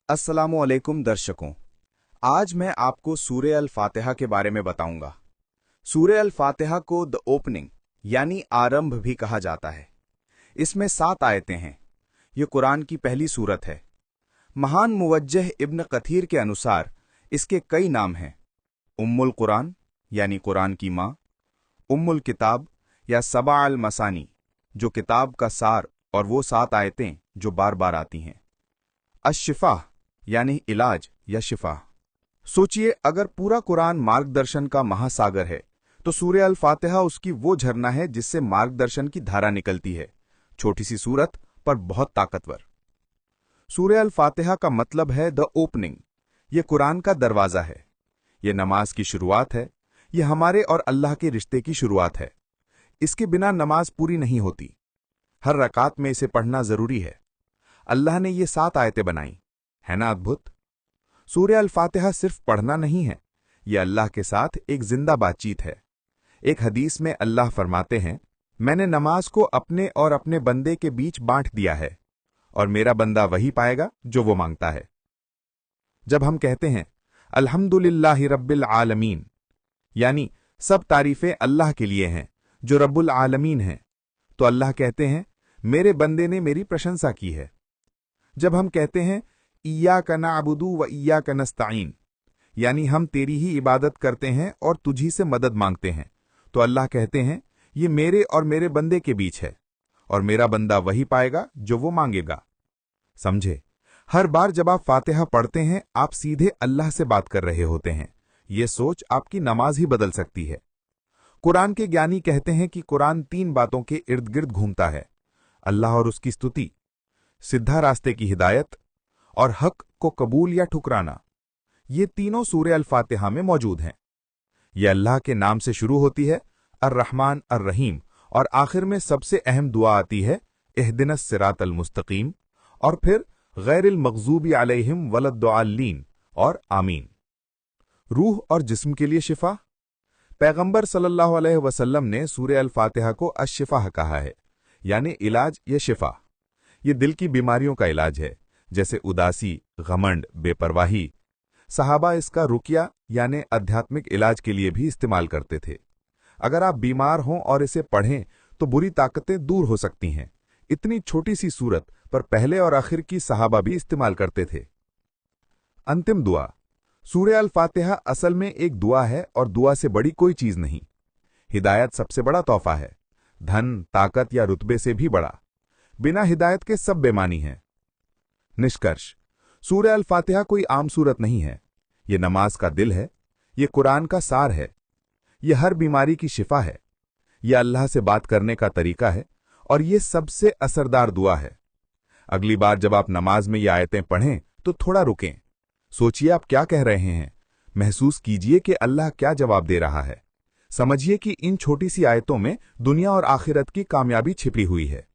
अस्सलामुअलैकुम दर्शकों, आज मैं आपको सूरे अल-फातिहा के बारे में बताऊंगा। सूरे अल-फातिहा को द ओपनिंग यानी आरंभ भी कहा जाता है। इसमें 7 आयतें हैं। ये कुरान की पहली सूरत है। महान मुवज्जह इब्न कथीर के अनुसार इसके कई नाम हैं। उम्मुल कुरान यानी कुरान की माँ, उम्मुल किताब या सबा अल मसानी जो किताब का सार और वो 7 आयतें जो बार बार आती हैं। अश-शिफा यानी इलाज या शिफा। सोचिए, अगर पूरा कुरान मार्गदर्शन का महासागर है तो सूरे अल-फातिहा उसकी वो झरना है जिससे मार्गदर्शन की धारा निकलती है। छोटी सी सूरत पर बहुत ताकतवर। सूरे अल-फातिहा का मतलब है द ओपनिंग। ये कुरान का दरवाजा है। ये नमाज की शुरुआत है। ये हमारे और अल्लाह के रिश्ते की शुरुआत है। इसके बिना नमाज पूरी नहीं होती। हर रकात में इसे पढ़ना जरूरी है। अल्लाह ने ये 7 आयतें बनाई, है ना अद्भुत। सूरे अल-फातिहा सिर्फ पढ़ना नहीं है, यह अल्लाह के साथ एक जिंदा बातचीत है। एक हदीस में अल्लाह फरमाते हैं, मैंने नमाज को अपने और अपने बंदे के बीच बांट दिया है और मेरा बंदा वही पाएगा जो वो मांगता है। जब हम कहते हैं अल्हम्दुलिल्लाहि रब्बिल आलमीन यानी सब तारीफें अल्लाह के लिए हैं जो रब्बुल आलमीन हैं, तो अल्लाह कहते हैं मेरे बंदे ने मेरी प्रशंसा की है। जब हम कहते हैं इय्याका नअबुदु व इय्याका नस्तईन यानी हम तेरी ही इबादत करते हैं और तुझी से मदद मांगते हैं, तो अल्लाह कहते हैं ये मेरे और मेरे बंदे के बीच है और मेरा बंदा वही पाएगा जो वो मांगेगा। समझे, हर बार जब आप फातिहा पढ़ते हैं आप सीधे अल्लाह से बात कर रहे होते हैं। ये सोच आपकी नमाज ही बदल सकती है। कुरान के ज्ञानी कहते हैं कि कुरान 3 बातों के इर्द गिर्द घूमता है, अल्लाह और उसकी स्तुति, सीधा रास्ते की हिदायत और हक को कबूल या ठुकराना। ये तीनों सूरे अल-फातिहा में मौजूद हैं। यह अल्लाह के नाम से शुरू होती है, अर्रहमान अर्रहीम, और आखिर में सबसे अहम दुआ आती है इहदिनस सिरातल मुस्तकीम, और फिर गैरिल मग़ज़ूबी अलैहिम वलद्दाल्लीन और आमीन। रूह और जिस्म के लिए शिफा। पैगंबर सल्लल्लाहु अलैहि वसल्लम ने सूरे अल-फातिहा को अश-शिफा कहा है, यानी इलाज या शिफा। ये दिल की बीमारियों का इलाज है, जैसे उदासी, घमंड, बेपरवाही। सहाबा इसका रुकिया यानी आध्यात्मिक इलाज के लिए भी इस्तेमाल करते थे। अगर आप बीमार हों और इसे पढ़ें तो बुरी ताकतें दूर हो सकती हैं। इतनी छोटी सी सूरत पर पहले और आखिर की सहाबा भी इस्तेमाल करते थे। अंतिम दुआ। सूरे अल-फातिहा असल में एक दुआ है और दुआ से बड़ी कोई चीज नहीं। हिदायत सबसे बड़ा तोहफा है, धन, ताकत या रुतबे से भी बड़ा। बिना हिदायत के सब बेमानी हैं। निष्कर्ष, सूरे अल-फातिहा कोई आम सूरत नहीं है। ये नमाज का दिल है, ये कुरान का सार है, ये हर बीमारी की शिफा है, ये अल्लाह से बात करने का तरीका है और ये सबसे असरदार दुआ है। अगली बार जब आप नमाज में ये आयतें पढ़ें तो थोड़ा रुकें, सोचिए आप क्या कह रहे हैं, महसूस कीजिए कि अल्लाह क्या जवाब दे रहा है। समझिए कि इन छोटी सी आयतों में दुनिया और आखिरत की कामयाबी छिपी हुई है।